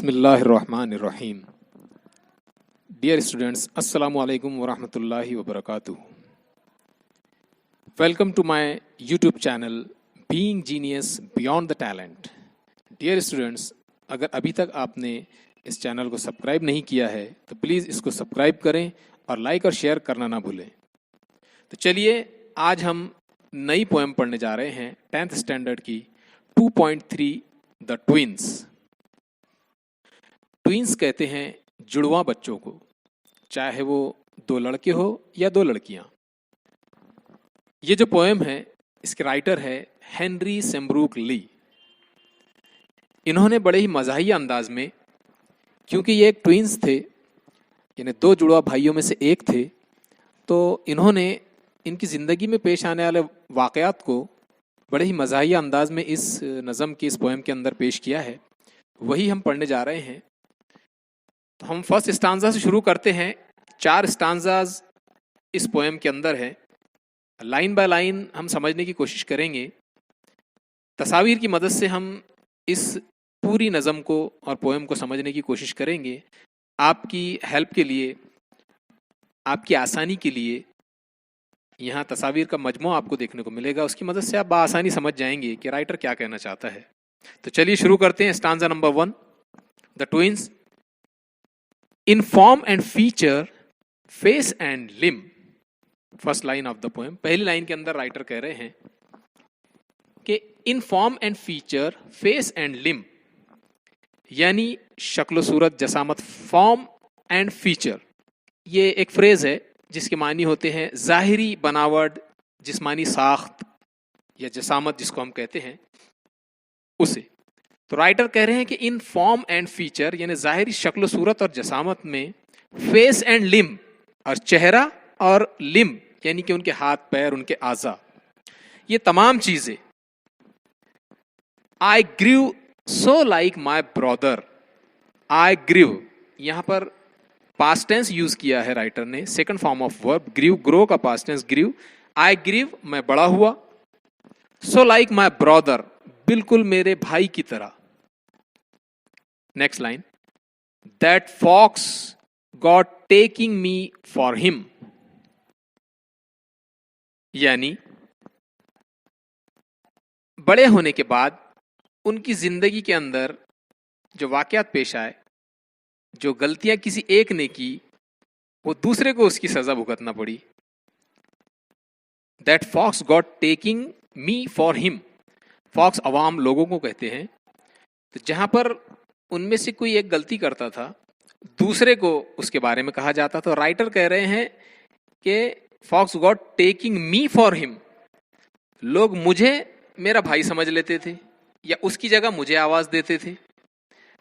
बिस्मिल्लाहिर्रहमानिर्रहीम। Dear students, अस्सलामु अलैकुम वरहमतुल्लाहि वबरकातुहू। Welcome to my YouTube channel being genius beyond the talent. Dear students, अगर अभी तक आपने इस चैनल को सब्सक्राइब नहीं किया है तो प्लीज़ इसको सब्सक्राइब करें और लाइक और शेयर करना ना भूलें। तो चलिए, आज हम नई पोएम पढ़ने जा रहे हैं 10th स्टैंडर्ड की 2.3 द ट्विंस। ट्विंस कहते हैं जुड़वा बच्चों को, चाहे वो दो लड़के हो या दो लड़कियां। ये जो पोएम है, इसके राइटर है हेनरी सेम्ब्रूक ली। इन्होंने बड़े ही मज़ाहिया अंदाज में, क्योंकि ये एक ट्विंस थे, यानी दो जुड़वा भाइयों में से एक थे, तो इन्होंने इनकी ज़िंदगी में पेश आने वाले वाक़यात को बड़े ही मज़ाहिया अंदाज में इस नज़म की, इस पोएम के अंदर पेश किया है। वही हम पढ़ने जा रहे हैं। तो हम फर्स्ट स्टांजा से शुरू करते हैं। 4 स्टांजाज इस पोएम के अंदर है। लाइन बाय लाइन हम समझने की कोशिश करेंगे। तस्वीर की मदद से हम इस पूरी नज़म को और पोएम को समझने की कोशिश करेंगे। आपकी हेल्प के लिए, आपकी आसानी के लिए यहाँ तस्वीर का मजमू आपको देखने को मिलेगा। उसकी मदद से आप बआसानी समझ जाएंगे कि राइटर क्या कहना चाहता है। तो चलिए शुरू करते हैं। Stanza number 1, the twins. In form and feature, face and limb. First line of the poem. पहली लाइन के अंदर राइटर कह रहे हैं कि in form and feature, face and limb, यानी शक्ल सूरत, जसामत। फॉर्म एंड फीचर ये एक फ्रेज है जिसके मानी होते हैं जाहिरी बनावट, जिस्मानी साख्त या जसामत, जिसको हम कहते हैं उसे। तो राइटर कह रहे हैं कि इन फॉर्म एंड फीचर, यानी जाहिरी शक्ल सूरत और जसामत में, फेस एंड लिम, और चेहरा और लिम यानी कि उनके हाथ पैर, उनके आज़ा, ये तमाम चीजें। I grieve so like my brother. I grieve, यहां पर पास्ट टेंस यूज किया है राइटर ने, second form of verb. Grieve, grow का past tense grieve. I grieve, मैं बड़ा हुआ। सो लाइक माई ब्रदर, बिल्कुल मेरे भाई की तरह। Next line, that fox got taking me for him, यानी बड़े होने के बाद उनकी जिंदगी के अंदर जो वाकयात पेश आए, जो गलतियां किसी एक ने की, वो दूसरे को उसकी सजा भुगतना पड़ी। That fox got taking me for him. Fox अवाम लोगों को कहते हैं। तो जहां पर उनमें से कोई एक गलती करता था, दूसरे को उसके बारे में कहा जाता। तो राइटर कह रहे हैं कि fox got taking me for him, लोग मुझे मेरा भाई समझ लेते थे या उसकी जगह मुझे आवाज देते थे।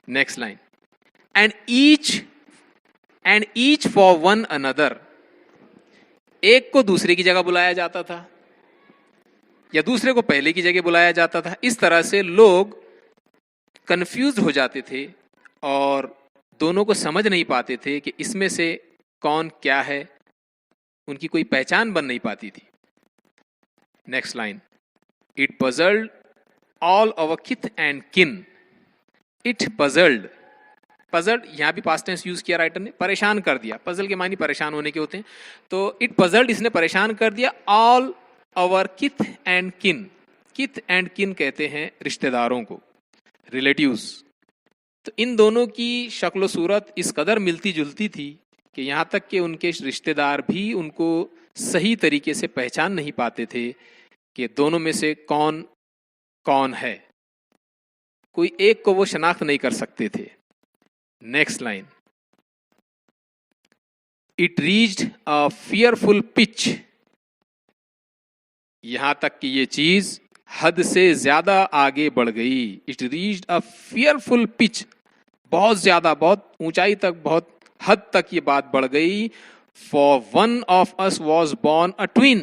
Next line, and each for one another, एक को दूसरे की जगह बुलाया जाता था या दूसरे को पहले की जगह बुलाया जाता था। इस तरह से लोग कंफ्यूज हो जाते थे और दोनों को समझ नहीं पाते थे कि इसमें से कौन क्या है, उनकी कोई पहचान बन नहीं पाती थी। Next line, it puzzled all our किथ एंड किन। इट पजल्ड, पजल्ड यहां भी पास्ट टेंस यूज किया राइटर ने, परेशान कर दिया। पजल के मानी परेशान होने के होते हैं। तो इट पजल्ड, इसने परेशान कर दिया, ऑल अवर किथ एंड किन। किथ एंड किन कहते हैं रिश्तेदारों को, रिलेटिव्स। तो इन दोनों की शक्ल सूरत इस कदर मिलती जुलती थी कि यहां तक कि उनके रिश्तेदार भी उनको सही तरीके से पहचान नहीं पाते थे कि दोनों में से कौन कौन है। कोई एक को वो शनाख्त नहीं कर सकते थे। Next line, it reached a fearful pitch, यहां तक कि ये चीज हद से ज्यादा आगे बढ़ गई। It reached a fearful pitch, बहुत ज्यादा, बहुत ऊंचाई तक, बहुत हद तक ये बात बढ़ गई। For one of us was born a twin,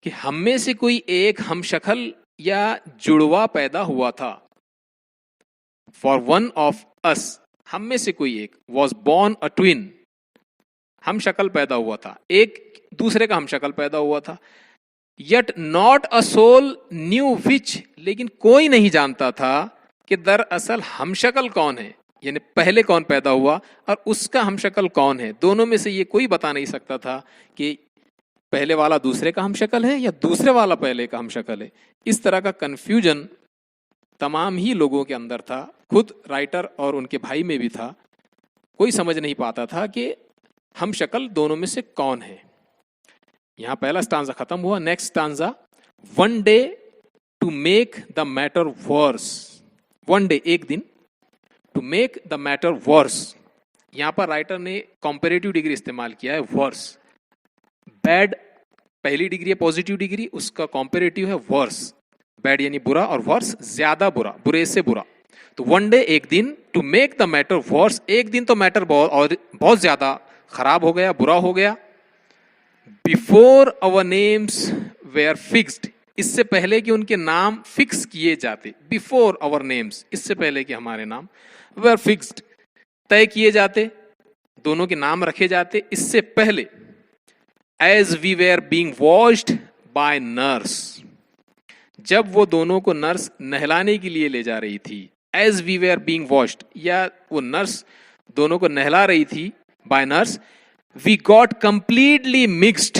कि हम में से कोई एक हम शक्ल या जुड़वा पैदा हुआ था। फॉर वन ऑफ अस, हम में से कोई एक, वॉज बॉर्न अ ट्विन, हम शक्ल पैदा हुआ था, एक दूसरे का हम शक्ल पैदा हुआ था। Yet not a soul knew which, लेकिन कोई नहीं जानता था कि दरअसल हमशक्ल कौन है, यानी पहले कौन पैदा हुआ और उसका हमशक्ल कौन है। दोनों में से ये कोई बता नहीं सकता था कि पहले वाला दूसरे का हमशक्ल है या दूसरे वाला पहले का हमशक्ल है। इस तरह का कंफ्यूजन तमाम ही लोगों के अंदर था, खुद राइटर और उनके भाई में भी था। कोई समझ नहीं पाता था कि हमशक्ल दोनों में से कौन है। यहां पहला स्टांजा खत्म हुआ। Next stanza, one day to make the matter worse. One day, एक दिन, to make the matter worse. यहां पर राइटर ने कंपैरेटिव डिग्री इस्तेमाल किया है, वर्स। बैड पहली डिग्री है, पॉजिटिव डिग्री, उसका कंपैरेटिव है वर्स। बैड यानी बुरा और वर्स ज्यादा बुरा, बुरे से बुरा। तो वन डे, एक दिन, to make the matter worse, एक दिन तो मैटर बहुत ज्यादा खराब हो गया, बुरा हो गया। Before our names were fixed, इससे पहले कि उनके नाम फिक्स किए जाते। बिफोर अवर नेम्स, इससे पहले कि हमारे नाम, वेयर फिक्स्ड, तय किए जाते, दोनों के नाम रखे जाते इससे पहले। As we were being washed by nurse, जब वो दोनों को नर्स नहलाने के लिए ले जा रही थी। As we were being washed, या वो नर्स दोनों को नहला रही थी, by nurse. We got completely mixed,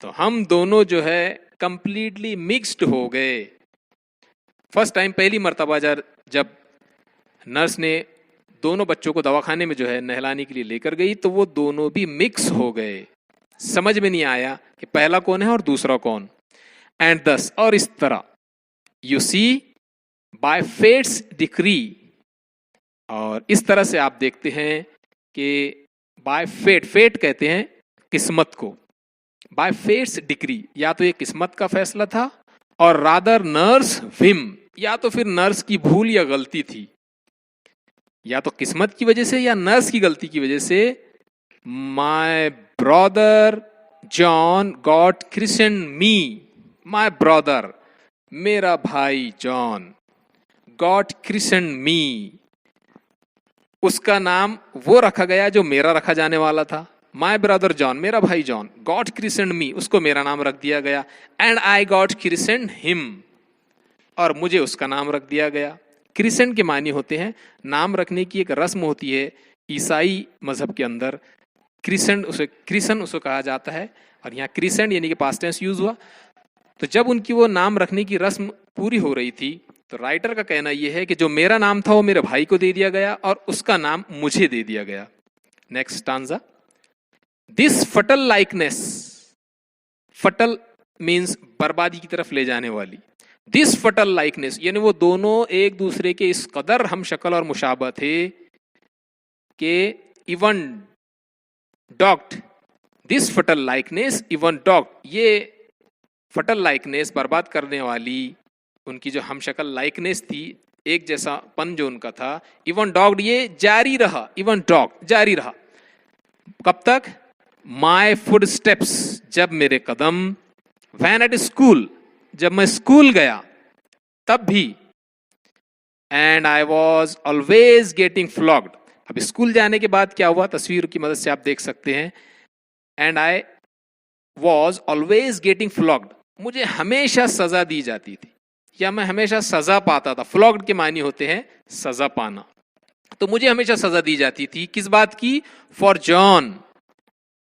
तो हम दोनों जो है कंप्लीटली मिक्स्ड हो गए। फर्स्ट टाइम, पहली मर्तबा जब नर्स ने दोनों बच्चों को दवाखाने में जो है नहलाने के लिए लेकर गई, तो वो दोनों भी मिक्स हो गए। समझ में नहीं आया कि पहला कौन है और दूसरा कौन। एंड दस, और इस तरह, you see by fate's decree, और इस तरह से आप देखते हैं कि बाय फेट, फेट कहते हैं किस्मत को, बाय फेट्स डिक्री, या तो ये किस्मत का फैसला था, और रादर नर्स विम, या तो फिर नर्स की भूल या गलती थी, या तो किस्मत की वजह से या नर्स की गलती की वजह से। My brother John got christened me, my brother, मेरा भाई जॉन, गॉट christened मी, उसका नाम वो रखा गया जो मेरा रखा जाने वाला था। माय ब्रदर जॉन, मेरा भाई जॉन, गॉट christened मी, उसको मेरा नाम रख दिया गया। And I got christened him, और मुझे उसका नाम रख दिया गया। क्रिसेंट के मानी होते हैं, नाम रखने की एक रस्म होती है ईसाई मजहब के अंदर। क्रिसन उसको कहा जाता है, और यहाँ क्रिसेंट यानी कि पास्ट टेंस यूज हुआ। तो जब उनकी वो नाम रखने की रस्म पूरी हो रही थी, तो राइटर का कहना यह है कि जो मेरा नाम था वो मेरे भाई को दे दिया गया और उसका नाम मुझे दे दिया गया। नेक्स्ट स्टांजा, दिस फटल लाइकनेस, फटल मीन्स बर्बादी की तरफ ले जाने वाली। दिस फटल लाइकनेस यानी वो दोनों एक दूसरे के इस कदर हम शक्ल और मुशाबह थे कि इवन डॉक्ट, दिस फटल लाइकनेस इवन डॉक्ट, ये फटल लाइकनेस बर्बाद करने वाली उनकी जो हम शक्ल लाइकनेस थी, एक जैसा पन जो उनका था, इवन डॉग्ड, ये जारी रहा। इवन डॉग्ड जारी रहा कब तक? माई फुट स्टेप्स, जब मेरे कदम, वैन एट स्कूल, जब मैं स्कूल गया तब भी, and I was always getting flogged. अब स्कूल जाने के बाद क्या हुआ, तस्वीर की मदद से आप देख सकते हैं। And I was always getting flogged, मुझे हमेशा सजा दी जाती थी या मैं हमेशा सजा पाता था। फ्लॉग्ड के मानी होते हैं सजा पाना, तो मुझे हमेशा सजा दी जाती थी। किस बात की? फॉर जॉन,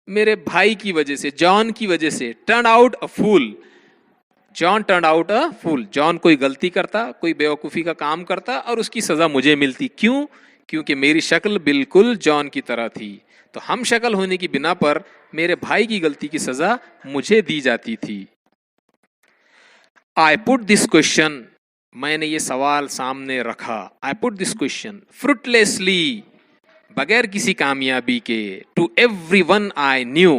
मेरे भाई की वजह से, जॉन की वजह से। Turn out a fool, John turn out a fool, John कोई गलती करता, कोई बेवकूफ़ी का काम करता और उसकी सज़ा मुझे मिलती। क्यों? क्योंकि मेरी शक्ल बिल्कुल जॉन की तरह थी, तो हम शक्ल होने की बिना पर मेरे भाई की गलती की सज़ा मुझे दी जाती थी। आई पुट दिस क्वेश्चन, मैंने ये सवाल सामने रखा। I put this question fruitlessly, बगैर किसी कामयाबी के। To everyone I knew,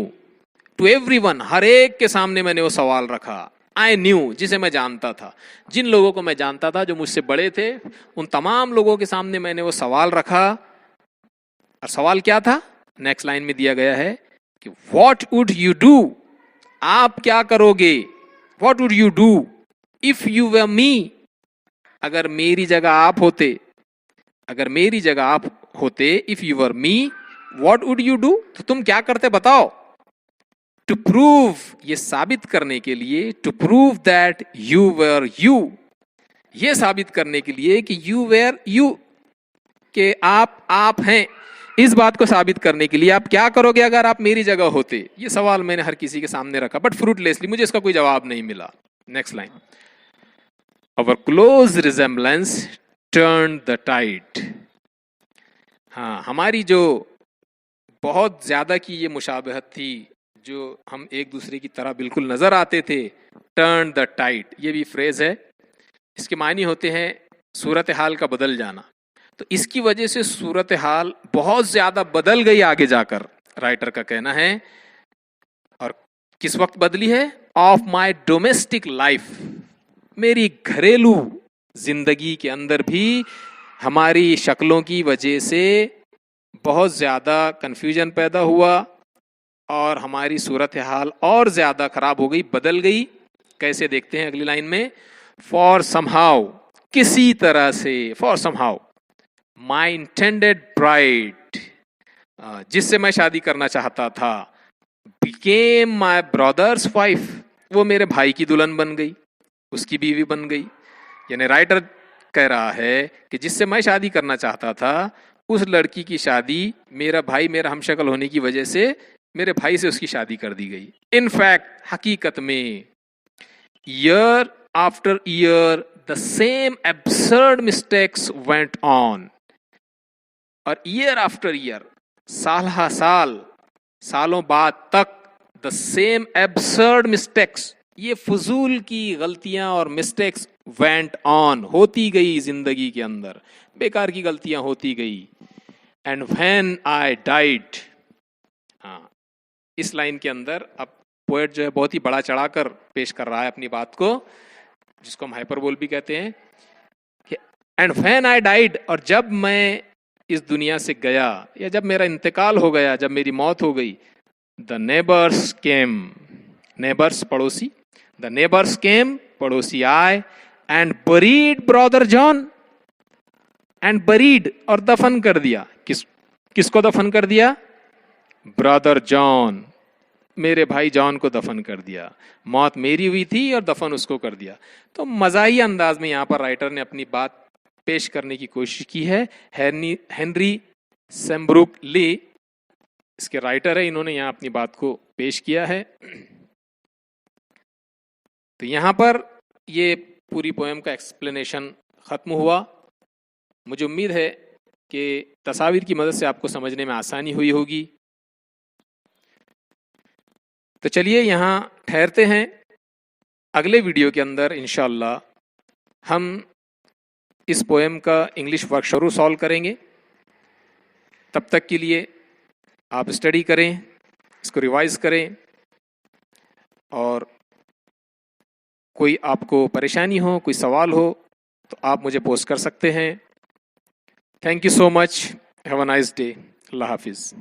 to everyone, हर एक के सामने मैंने वो सवाल रखा। आई न्यू, जिसे मैं जानता था, जिन लोगों को मैं जानता था जो मुझसे बड़े थे, उन तमाम लोगों के सामने मैंने वो सवाल रखा। और सवाल क्या था? नेक्स्ट लाइन में दिया गया है कि व्हाट वुड यू डू, आप क्या करोगे? What would you do if you were me, अगर मेरी जगह आप होते, अगर मेरी जगह आप होते, if you were me, what would you do, तो तुम क्या करते बताओ। टू प्रूव, ये साबित करने के लिए, to prove that you were you, ये साबित करने के लिए कि यू वेयर यू, के आप हैं, इस बात को साबित करने के लिए आप क्या करोगे अगर आप मेरी जगह होते? ये सवाल मैंने हर किसी के सामने रखा, बट फ्रूटलेसली, मुझे इसका कोई जवाब नहीं मिला। Next line, our close resemblance turn the tide. हाँ, हमारी जो बहुत ज्यादा की ये मुशाबहत थी, जो हम एक दूसरे की तरह बिल्कुल नजर आते थे, टर्न द टाइड, ये भी फ्रेज है। इसके मायने होते हैं सूरत हाल का बदल जाना। तो इसकी वजह से सूरत हाल बहुत ज्यादा बदल गई आगे जाकर, राइटर का कहना है। और किस वक्त बदली है? ऑफ माई डोमेस्टिक लाइफ, मेरी घरेलू जिंदगी के अंदर भी हमारी शक्लों की वजह से बहुत ज्यादा कंफ्यूजन पैदा हुआ और हमारी सूरत हाल और ज्यादा खराब हो गई, बदल गई। कैसे? देखते हैं अगली लाइन में। फॉर समहाउ, किसी तरह से, for somehow my intended bride, जिससे मैं शादी करना चाहता था, बिकेम माई ब्रदर्स वाइफ, वो मेरे भाई की दुल्हन बन गई, उसकी बीवी बन गई। यानी राइटर कह रहा है कि जिससे मैं शादी करना चाहता था, उस लड़की की शादी मेरा भाई, मेरा हमशक्ल होने की वजह से मेरे भाई से उसकी शादी कर दी गई। इनफैक्ट, हकीकत में year after year the same absurd mistakes went on, और ईयर आफ्टर ईयर, साल हा साल, सालों बाद तक, द सेम एब्सर्ड मिस्टेक्स, ये फजूल की गलतियां और मिस्टेक्स वेंट ऑन, होती गई जिंदगी के अंदर, बेकार की गलतियां होती गई। एंड व्हेन आई डाइड, हाँ, इस लाइन के अंदर अब पोएट जो है बहुत ही बड़ा चढ़ाकर पेश कर रहा है अपनी बात को, जिसको हम हाइपरबोल भी कहते हैं। एंड व्हेन आई डाइड, और जब मैं इस दुनिया से गया, या जब मेरा इंतकाल हो गया, जब मेरी मौत हो गई, द नेबर्स केम, नेबर्स पड़ोसी, द नेबर्स केम, पड़ोसी आए, and buried brother John, and buried, और दफन कर दिया। किसको दफन कर दिया? ब्रदर जॉन, मेरे भाई जॉन को दफन कर दिया। मौत मेरी हुई थी और दफन उसको कर दिया। तो मजाही अंदाज में यहां पर राइटर ने अपनी बात पेश करने की कोशिश की है। हेनरी सेम्ब्रुक ली इसके राइटर है, इन्होंने यहां अपनी बात को पेश किया है। तो यहां पर ये पूरी पोएम का एक्सप्लेनेशन खत्म हुआ। मुझे उम्मीद है कि तस्वीर की मदद से आपको समझने में आसानी हुई होगी। तो चलिए यहाँ ठहरते हैं। अगले वीडियो के अंदर इंशाअल्लाह हम इस पोएम का इंग्लिश वर्क जरूर सॉल्व करेंगे। तब तक के लिए आप स्टडी करें, इसको रिवाइज करें, और कोई आपको परेशानी हो, कोई सवाल हो, तो आप मुझे पोस्ट कर सकते हैं। Thank you so much, have a nice day, अल्लाह हाफिज़।